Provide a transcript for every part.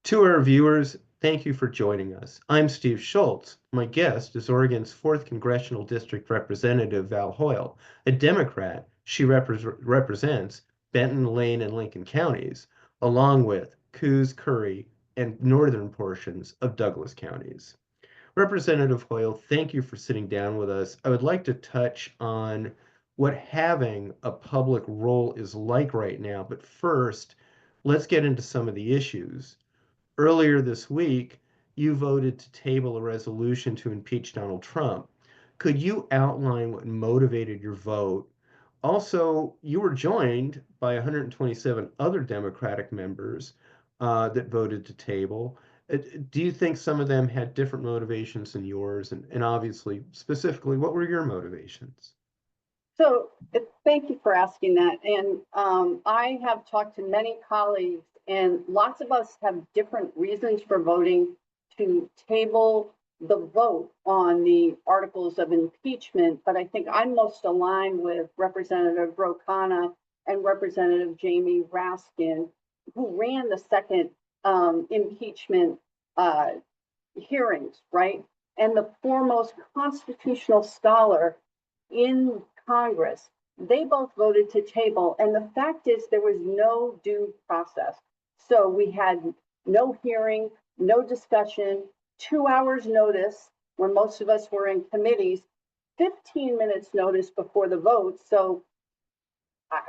To our viewers, thank you for joining us. I'm Steve Schultz. My guest is Oregon's 4th Congressional District Representative Val Hoyle, a Democrat. She represents Benton, Lane, and Lincoln counties, along with Coos, Curry, and northern portions of Douglas counties. Representative Hoyle, thank you for sitting down with us. I would like to touch on what having a public role is like right now, but first, let's get into some of the issues. Earlier this week, you voted to table a resolution to impeach Donald Trump. Could you outline what motivated your vote? Also, you were joined by 127 other Democratic members that voted to table. Do you think some of them had different motivations than yours? And obviously, specifically, what were your motivations? Thank you for asking that. And I have talked to many colleagues, and lots of us have different reasons for voting to table the vote on the articles of impeachment. But I think I'm most aligned with Representative Ro Khanna and Representative Jamie Raskin, who ran the second impeachment hearings, right? And the foremost constitutional scholar in Congress. They both voted to table. And the fact is, there was no due process. So we had no hearing, no discussion, 2 hours notice when most of us were in committees, 15 minutes notice before the vote. So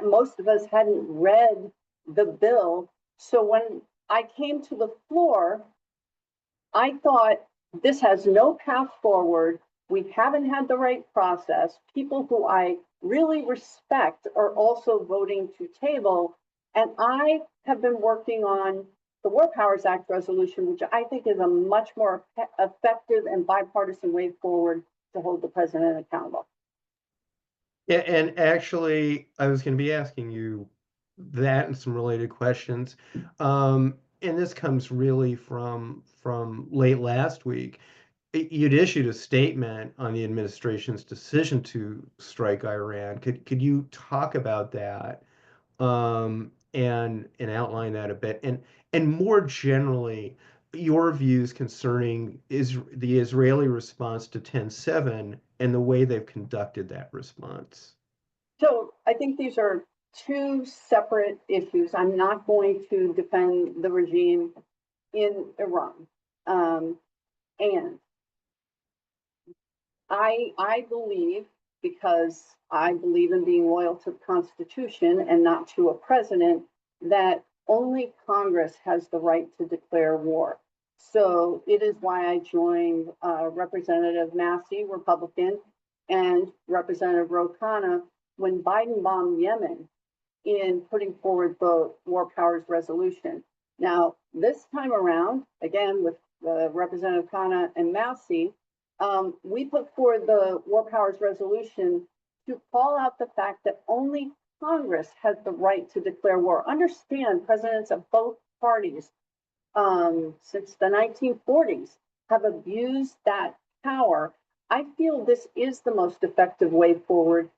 most of us hadn't read the bill. So when I came to the floor, I thought this has no path forward. We haven't had the right process. People who I really respect are also voting to table. And I have been working on the War Powers Act resolution, which I think is a much more effective and bipartisan way forward to hold the president accountable. Yeah, and actually, I was going to be asking you that and some related questions. And this comes really from late last week. You'd issued a statement on the administration's decision to strike Iran. Could you talk about that and outline that a bit? And more generally, your views concerning the Israeli response to 10/7 and the way they've conducted that response. So I think these are two separate issues. I'm not going to defend the regime in Iran. And I believe, because I believe in being loyal to the Constitution and not to a president, that only Congress has the right to declare war. So it is why I joined Representative Massey, Republican, and Representative Ro Khanna when Biden bombed Yemen in putting forward the War Powers resolution. Now, this time around, again with Representative Khanna and Massey, we put forward the War Powers resolution to call out the fact that only Congress has the right to declare war. Understand, presidents of both parties since the 1940s have abused that power. I feel this is the most effective way forward.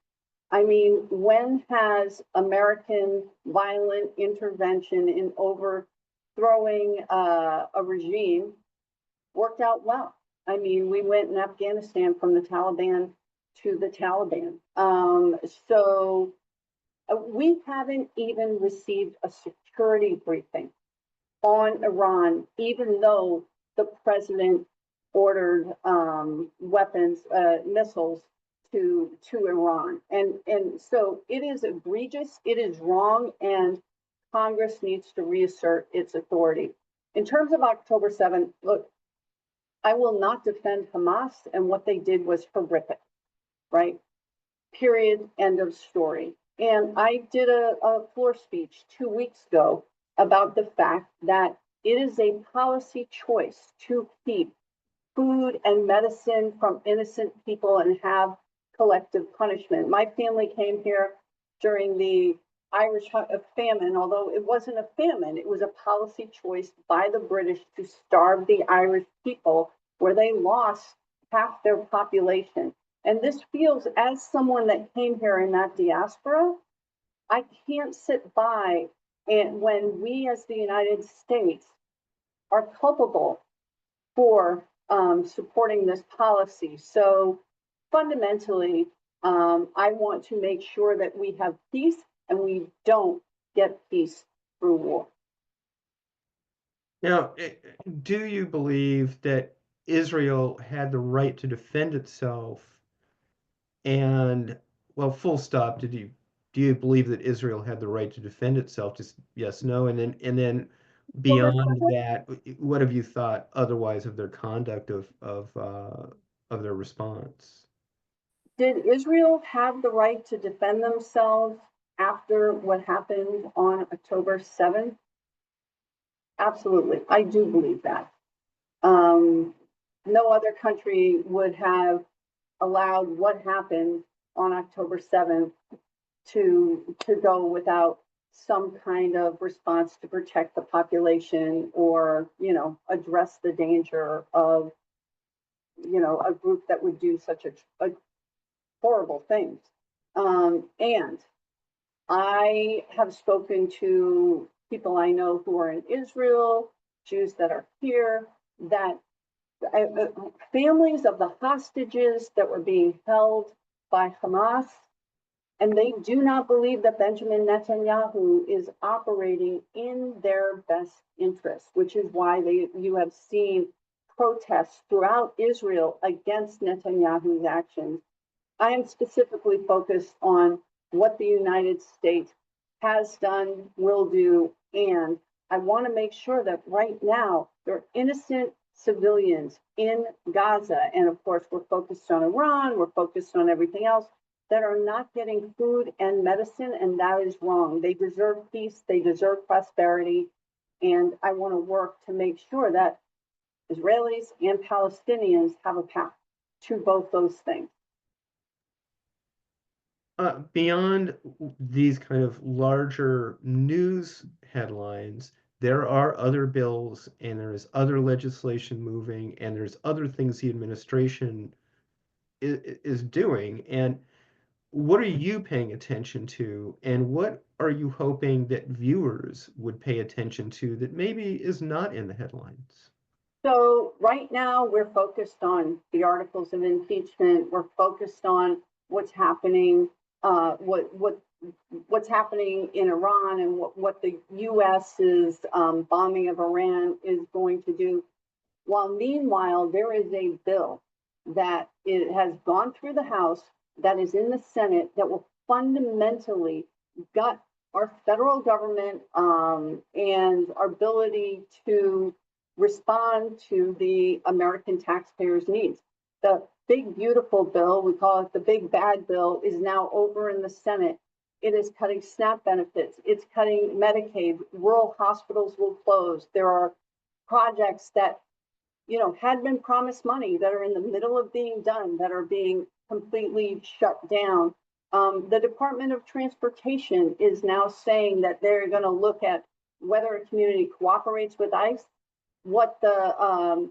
I mean, when has American violent intervention in overthrowing a regime worked out well? I mean, we went in Afghanistan from the Taliban to the Taliban. So we haven't even received a security briefing on Iran, even though the president ordered weapons, missiles to Iran. And so it is egregious, it is wrong, and Congress needs to reassert its authority. In terms of October 7th, look, I will not defend Hamas, and what they did was horrific, right? Period, end of story. And I did a floor speech 2 weeks ago about the fact that it is a policy choice to keep food and medicine from innocent people and have collective punishment. My family came here during the Irish famine, although it wasn't a famine, it was a policy choice by the British to starve the Irish people, where they lost half their population. And this feels, as someone that came here in that diaspora, I can't sit by and when we as the United States are culpable for supporting this policy. So fundamentally, I want to make sure that we have peace and we don't get peace through war. Now, do you believe that Israel had the right to defend itself? And, well, full stop. Do you believe that Israel had the right to defend itself? Just yes, no, and then Well, beyond that, what have you thought otherwise of their conduct of their response? did Israel have the right to defend themselves after what happened on October 7th? Absolutely. I do believe that. No other country would have allowed what happened on October 7th to go without some kind of response to protect the population or, address the danger of, a group that would do such a horrible things. And I have spoken to people I know who are in Israel, Jews that are here, that families of the hostages that were being held by Hamas, and they do not believe that Benjamin Netanyahu is operating in their best interest, which is why you have seen protests throughout Israel against Netanyahu's actions. I am specifically focused on what the United States has done, will do, and I want to make sure that right now there are innocent civilians in Gaza, and of course we're focused on Iran, we're focused on everything else, that are not getting food and medicine, and that is wrong. They deserve peace, they deserve prosperity, and I want to work to make sure that Israelis and Palestinians have a path to both those things. Beyond these kind of larger news headlines, there are other bills and there is other legislation moving and there's other things the administration is doing. And what are you paying attention to? And what are you hoping that viewers would pay attention to that maybe is not in the headlines? So right now we're focused on the articles of impeachment. We're focused on what's happening, what's happening in Iran, and what the U.S.'s bombing of Iran is going to do. While meanwhile, there is a bill that it has gone through the House, that is in the Senate, that will fundamentally gut our federal government and our ability to respond to the American taxpayers' needs. The big, beautiful bill, we call it the big bad bill, is now over in the Senate. It is cutting SNAP benefits. It's cutting Medicaid. Rural hospitals will close. There are projects that, had been promised money that are in the middle of being done, that are being completely shut down. The Department of Transportation is now saying that they're going to look at whether a community cooperates with ICE, what the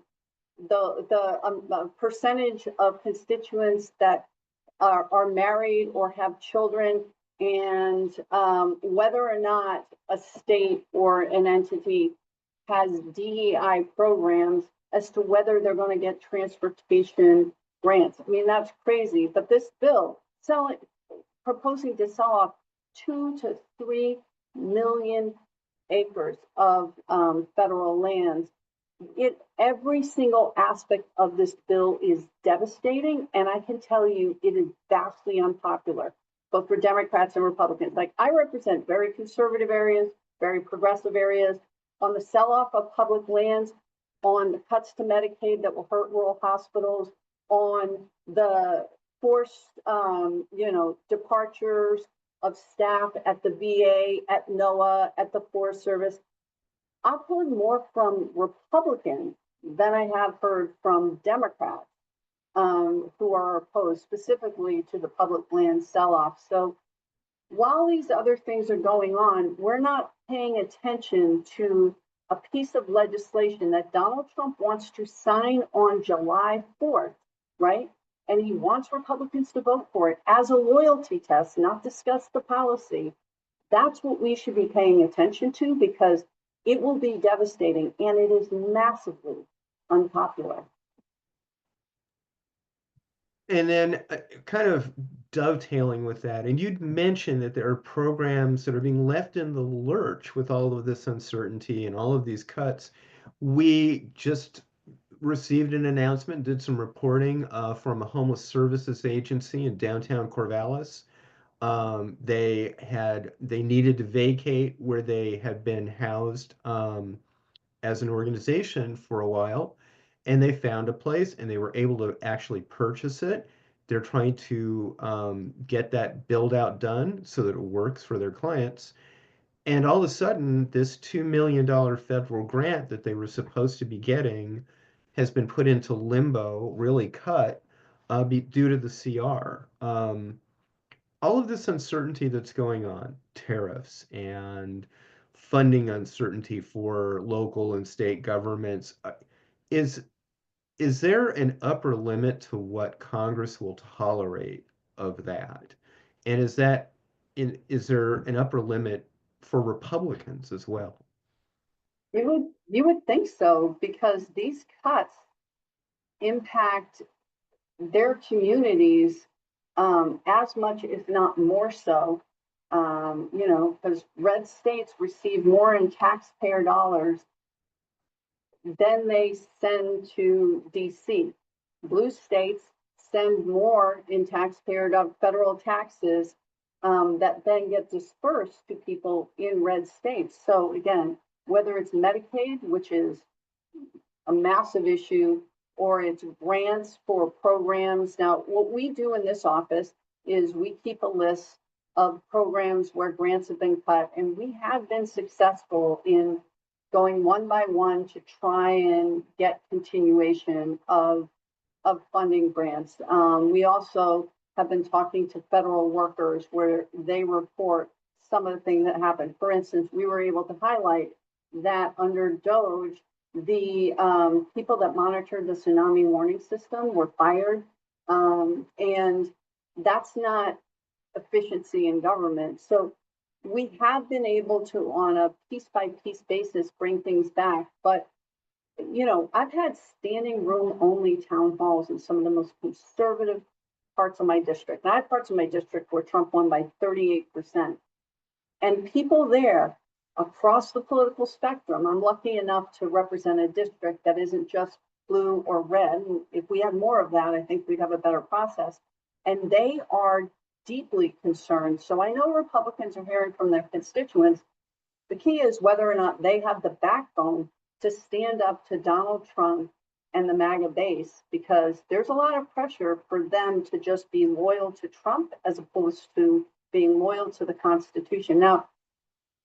percentage of constituents that are married or have children, and whether or not a state or an entity has DEI programs as to whether they're going to get transportation grants. I mean, that's crazy. But this bill proposing to sell off 2 to 3 million acres of federal lands. Every single aspect of this bill is devastating, and I can tell you it is vastly unpopular, both for Democrats and Republicans. Like, I represent very conservative areas, very progressive areas. On the sell-off of public lands, on the cuts to Medicaid that will hurt rural hospitals, on the forced, departures of staff at the VA, at NOAA, at the Forest Service. I've heard more from Republicans than I have heard from Democrats who are opposed specifically to the public land sell-off. So while these other things are going on, we're not paying attention to a piece of legislation that Donald Trump wants to sign on July 4th, right? And he wants Republicans to vote for it as a loyalty test, not discuss the policy. That's what we should be paying attention to, because it will be devastating, and it is massively unpopular. And then kind of dovetailing with that, and you'd mentioned that there are programs that are being left in the lurch with all of this uncertainty and all of these cuts. We just received an announcement, did some reporting from a homeless services agency in downtown Corvallis. They needed to vacate where they had been housed as an organization for a while, and they found a place and they were able to actually purchase it. They're trying to get that build out done so that it works for their clients. And all of a sudden, this $2 million federal grant that they were supposed to be getting has been put into limbo, really cut, due to the CR. All of this uncertainty that's going on, tariffs and funding uncertainty for local and state governments, is is there an upper limit to what Congress will tolerate of that? And is there an upper limit for Republicans as well? You would think so, because these cuts impact their communities as much, if not more so. Because red states receive more in taxpayer dollars than they send to DC. Blue states send more in federal taxes that then get dispersed to people in red states. So again, whether it's Medicaid, which is a massive issue, or it's grants for programs. Now, what we do in this office is we keep a list of programs where grants have been cut, and we have been successful in going one by one to try and get continuation of funding grants. We also have been talking to federal workers where they report some of the things that happened. For instance, we were able to highlight that under DOGE, the people that monitored the tsunami warning system were fired. And that's not efficiency in government. So we have been able to, on a piece by piece basis, bring things back. But, I've had standing room only town halls in some of the most conservative parts of my district. And I have parts of my district where Trump won by 38%. And people there across the political spectrum, I'm lucky enough to represent a district that isn't just blue or red. If we had more of that, I think we'd have a better process. And they are deeply concerned. So I know Republicans are hearing from their constituents. The key is whether or not they have the backbone to stand up to Donald Trump and the MAGA base, because there's a lot of pressure for them to just be loyal to Trump as opposed to being loyal to the Constitution. Now,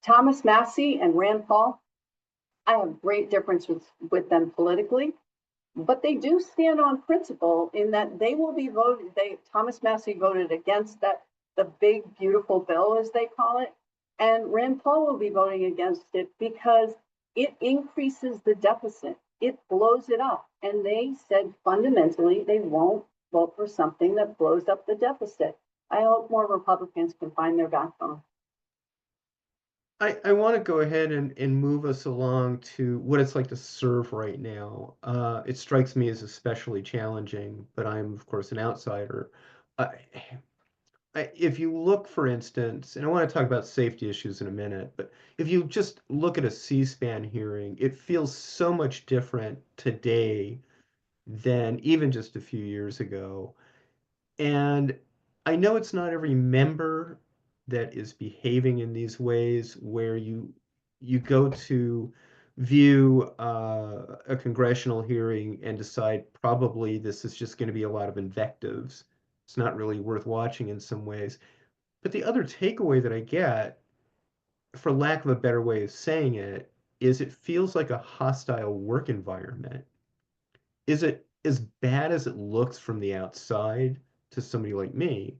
Thomas Massie and Rand Paul, I have great differences with them politically, but they do stand on principle in that they will be voted. Thomas Massie voted against the big, beautiful bill, as they call it, and Rand Paul will be voting against it because it increases the deficit. It blows it up. And they said fundamentally they won't vote for something that blows up the deficit. I hope more Republicans can find their backbone. I want to go ahead and move us along to what it's like to serve right now. It strikes me as especially challenging, but I'm, of course, an outsider. Uh, if you look, for instance, and I want to talk about safety issues in a minute, but if you just look at a C-SPAN hearing, it feels so much different today than even just a few years ago. And I know it's not every member that is behaving in these ways where you go to view a congressional hearing and decide probably this is just going to be a lot of invectives. It's not really worth watching in some ways. But the other takeaway that I get, for lack of a better way of saying it, is it feels like a hostile work environment. Is it as bad as it looks from the outside to somebody like me?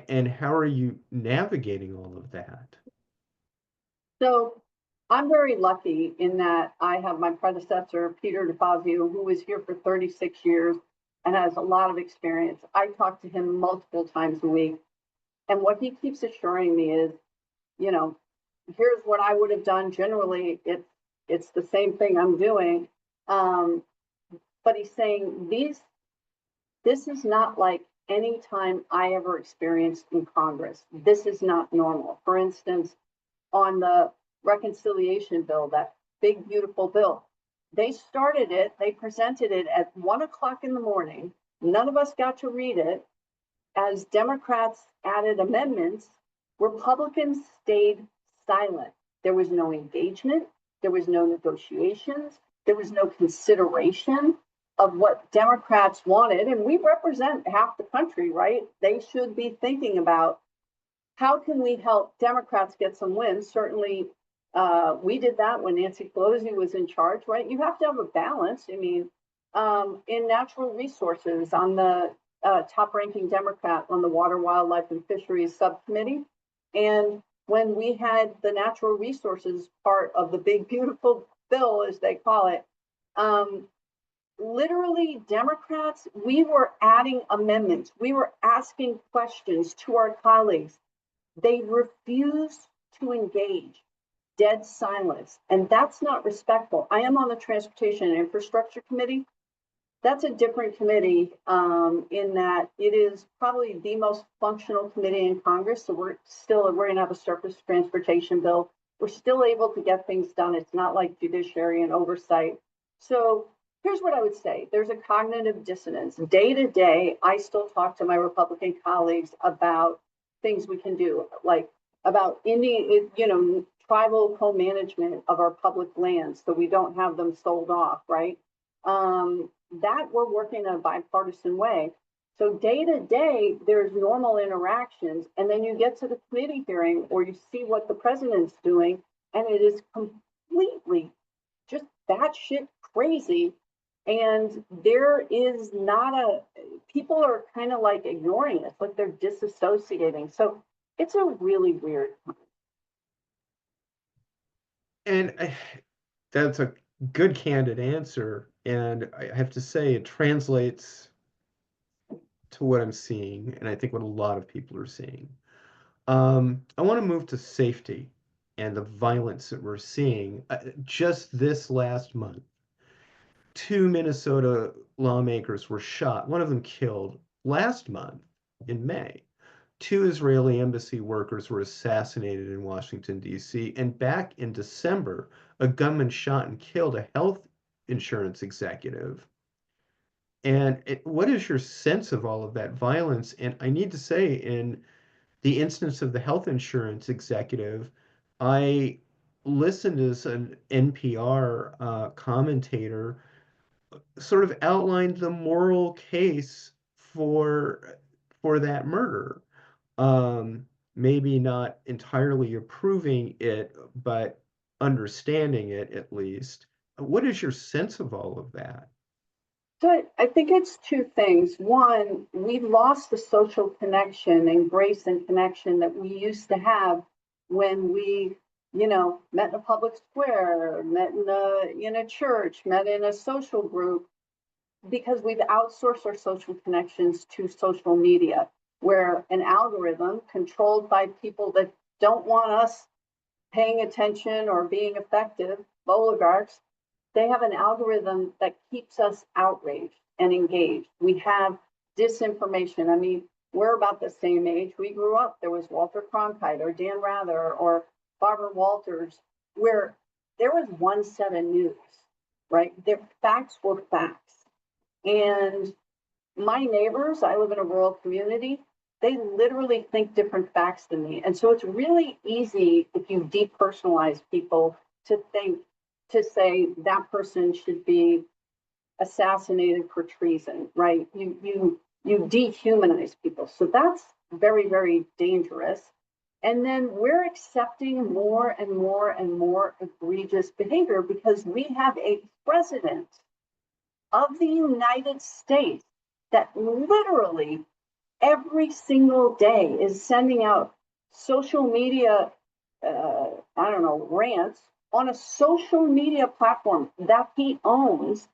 And how are you navigating all of that? So I'm very lucky in that I have my predecessor, Peter DeFazio, who was here for 36 years and has a lot of experience. I talk to him multiple times a week. And what he keeps assuring me is, you know, here's what I would have done. Generally, it's It's the same thing I'm doing. But he's saying this is not like any time I ever experienced in Congress. This is not normal. For instance, on the reconciliation bill, that big, beautiful bill, they started it, they presented it at 1 o'clock in the morning. None of us got to read it. As Democrats added amendments, Republicans stayed silent. There was no engagement, there was no negotiations, there was no consideration of what Democrats wanted. And we represent half the country, right? They should be thinking about how can we help Democrats get some wins. Certainly, we did that when Nancy Pelosi was in charge, right? You have to have a balance. I mean, in natural resources, on the top ranking Democrat on the Water, Wildlife, and Fisheries Subcommittee. And when we had the natural resources part of the big, beautiful bill, as they call it, literally Democrats, we were adding amendments. We were asking questions to our colleagues. They refused to engage, dead silence. And that's not respectful. I am on the Transportation and Infrastructure Committee. That's a different committee in that it is probably the most functional committee in Congress. So we're going to have a surface transportation bill. We're still able to get things done. It's not like judiciary and oversight. So here's what I would say. There's a cognitive dissonance. Day to day, I still talk to my Republican colleagues about things we can do, like about tribal co-management of our public lands so we don't have them sold off, right? That we're working in a bipartisan way. So day to day, there's normal interactions, and then you get to the committee hearing or you see what the president's doing, and it is completely just batshit crazy. And there is not people are kind of like ignoring it, like they're disassociating. So it's a really weird time. And that's a good, candid answer. And I have to say, it translates to what I'm seeing, and I think what a lot of people are seeing. I want to move to safety and the violence that we're seeing. Just this last month, 2 Minnesota lawmakers were shot, one of them killed. Last month, in May, 2 Israeli embassy workers were assassinated in Washington, D.C. And back in December, a gunman shot and killed a health insurance executive. And what is your sense of all of that violence? And I need to say, in the instance of the health insurance executive, I listened as an NPR commentator sort of outlined the moral case for that murder. Maybe not entirely approving it, but understanding it at least. What is your sense of all of that? So I think it's two things. One, we've lost the social connection and grace and connection that we used to have when we, met in a public square, met in a church, met in a social group, because we've outsourced our social connections to social media, where an algorithm controlled by people that don't want us paying attention or being effective, oligarchs, they have an algorithm that keeps us outraged and engaged. We have disinformation. I mean, we're about the same age. We grew up, there was Walter Cronkite or Dan Rather or Barbara Walters, where there was one set of news, right? Their facts were facts. And my neighbors, I live in a rural community, they literally think different facts than me. And so it's really easy if you depersonalize people to say that person should be assassinated for treason, right? You dehumanize people. So that's very, very dangerous. And then we're accepting more and more and more egregious behavior because we have a president of the United States that literally every single day is sending out social media, rants on a social media platform that he owns,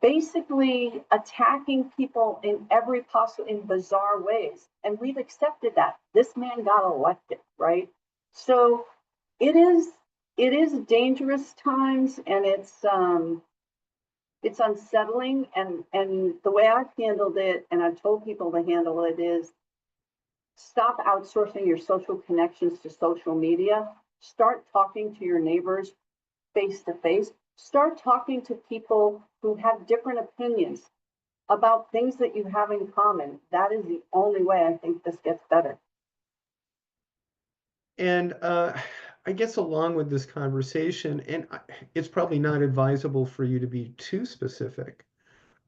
basically attacking people in every possible, in bizarre ways. And we've accepted that. This man got elected, right? So it it is dangerous times, and it's unsettling. And the way I've handled it, and I've told people to handle it, is stop outsourcing your social connections to social media. Start talking to your neighbors face to face. Start talking to people who have different opinions about things that you have in common. That is the only way I think this gets better. And I guess along with this conversation, and it's probably not advisable for you to be too specific,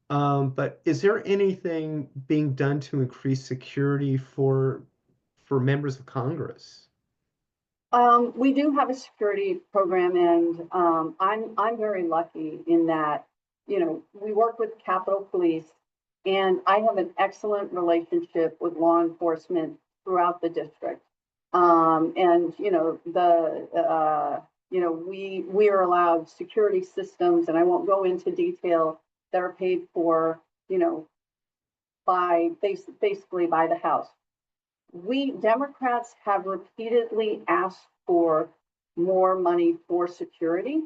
but is there anything being done to increase security for members of Congress? We do have a security program, and I'm very lucky in that, we work with Capitol Police, and I have an excellent relationship with law enforcement throughout the district. And we are allowed security systems, and I won't go into detail, that are paid for, basically by the House. We Democrats have repeatedly asked for more money for security.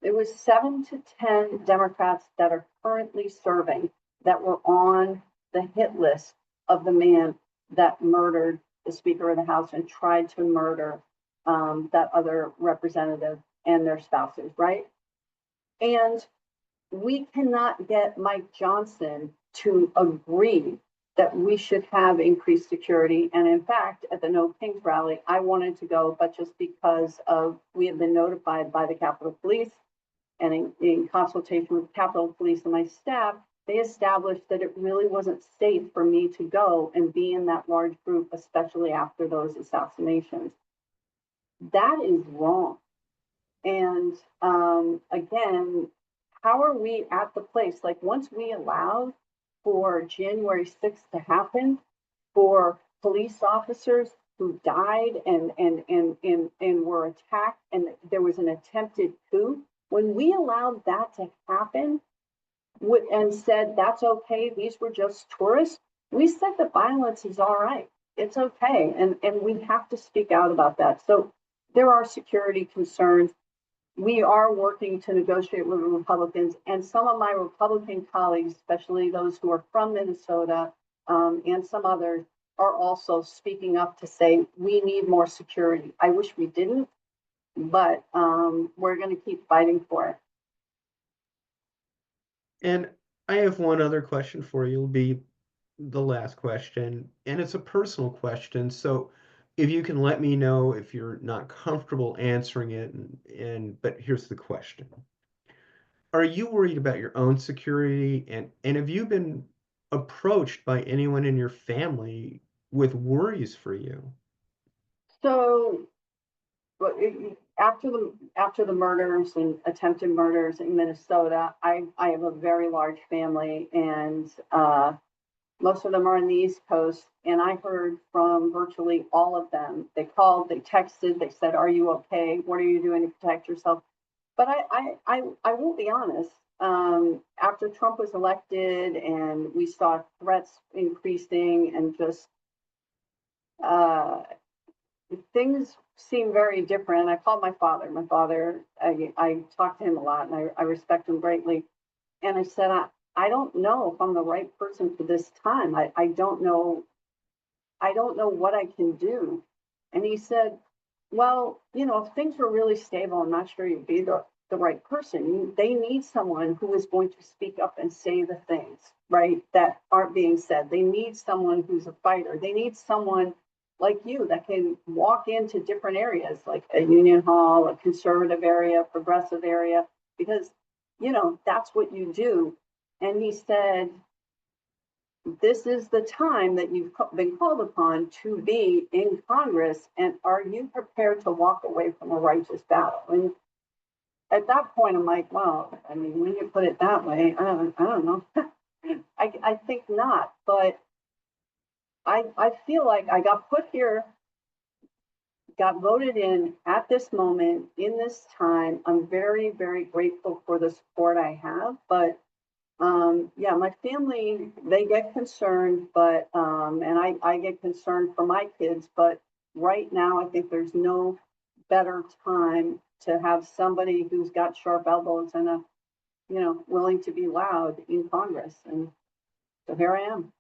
It was 7 to 10 Democrats that are currently serving that were on the hit list of the man that murdered the Speaker of the House and tried to murder that other representative and their spouses, right? And we cannot get Mike Johnson to agree that we should have increased security. And in fact, at the No Kings rally, I wanted to go, but just because we had been notified by the Capitol Police, and in consultation with Capitol Police and my staff, they established that it really wasn't safe for me to go and be in that large group, especially after those assassinations. That is wrong. And again, how are we at the place? Like, once we allowed for January 6th to happen, for police officers who died and were attacked, and there was an attempted coup, when we allowed that to happen and said, that's okay, these were just tourists, we said the violence is all right. It's okay. And we have to speak out about that. So there are security concerns. We are working to negotiate with the Republicans, and some of my Republican colleagues, especially those who are from Minnesota, and some others, are also speaking up to say we need more security. I wish we didn't, but we're going to keep fighting for it. And I have one other question for you. It'll be the last question, and it's a personal question. So if you can let me know if you're not comfortable answering it, but here's the question. Are you worried about your own security, and have you been approached by anyone in your family with worries for you? So after the murders and attempted murders in Minnesota, I have a very large family, and most of them are on the East Coast, and I heard from virtually all of them. They called, they texted, they said, "Are you okay? What are you doing to protect yourself?" But I will be honest. After Trump was elected, and we saw threats increasing, and just uh, things seem very different. I called my father. My father, I talked to him a lot, and I respect him greatly. And I said, I don't know if I'm the right person for this time. I don't know. I don't know what I can do. And he said, well, if things were really stable, I'm not sure you'd be the right person. They need someone who is going to speak up and say the things, right, that aren't being said. They need someone who's a fighter. They need someone like you that can walk into different areas, like a union hall, a conservative area, progressive area, because, that's what you do. And he said, this is the time that you've been called upon to be in Congress, and are you prepared to walk away from a righteous battle? And at that point, I'm like, well, I mean, when you put it that way, I don't know. I think not, but I feel like I got put here, got voted in at this moment, in this time. I'm very, very grateful for the support I have, but yeah, my family, they get concerned, but and I get concerned for my kids, but right now I think there's no better time to have somebody who's got sharp elbows and willing to be loud in Congress. And so here I am.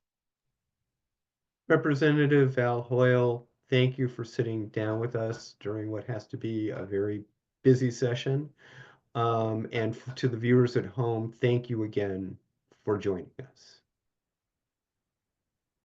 Representative Val Hoyle, thank you for sitting down with us during what has to be a very busy session. And to the viewers at home, thank you again for joining us.